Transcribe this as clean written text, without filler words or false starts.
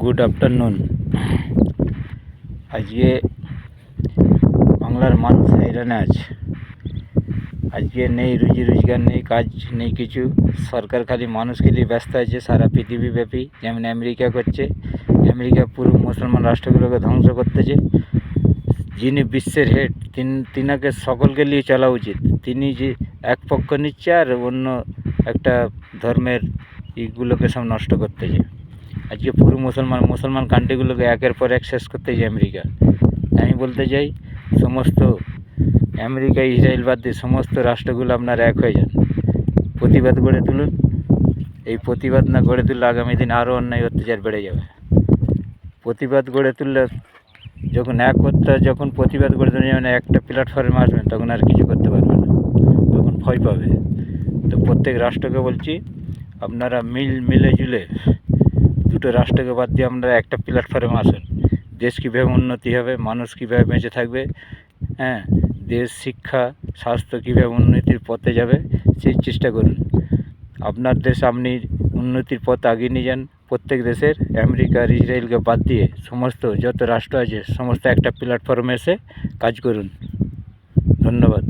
Good afternoon. আজকে বাংলার মানুষ হয়রানে আছে। আজকে নেই রুজি রোজগার, নেই কাজ, নেই কিছু। সরকার খালি মানুষকে নিয়ে ব্যস্ত আছে সারা পৃথিবীব্যাপী। যেমন আমেরিকা করছে, আমেরিকা পুরো মুসলমান রাষ্ট্রগুলোকে ধ্বংস করতেছে। যিনি বিশ্বের হেড, তিনাকে সকলকে নিয়ে চলা উচিত। তিনি যে এক পক্ষ নিচ্ছে আর অন্য একটা ধর্মের এইগুলোকে সব নষ্ট করতেছে। আজকে পুরো মুসলমান কান্ট্রিগুলোকে একের পর এক শেষ করতেছে আমেরিকা। আমি বলতে চাই, সমস্ত আমেরিকা, ইসরায়েল বাদ দিয়ে সমস্ত রাষ্ট্রগুলো আপনার এক হয়ে যান, প্রতিবাদ গড়ে তুলুন। এই প্রতিবাদ না গড়ে তুললে আগামী দিন আরও অন্যায় অত্যাচার বেড়ে যাবে। প্রতিবাদ গড়ে তুললে যখন প্রতিবাদ গড়ে তুলে যাবেন, একটা প্ল্যাটফর্মে আসবেন, তখন আর কিছু করতে পারবে না, তখন ভয় পাবে। তো প্রত্যেক রাষ্ট্রকে বলছি, আপনারা মিলেজুলে দুটো রাষ্ট্রকে বাদ দিয়ে আপনারা একটা প্ল্যাটফর্মে আসুন। দেশ কীভাবে উন্নতি হবে, মানুষ কীভাবে বেঁচে থাকবে, দেশ শিক্ষা স্বাস্থ্য কীভাবে উন্নতির পথে যাবে, সেই চেষ্টা করুন। আপনার দেশ আপনি উন্নতির পথ এগিয়ে নিয়ে যান। প্রত্যেক দেশের, আমেরিকা আর ইসরায়েলকে বাদ দিয়ে সমস্ত যত রাষ্ট্র আছে, সমস্ত একটা প্ল্যাটফর্মে এসে কাজ করুন। ধন্যবাদ।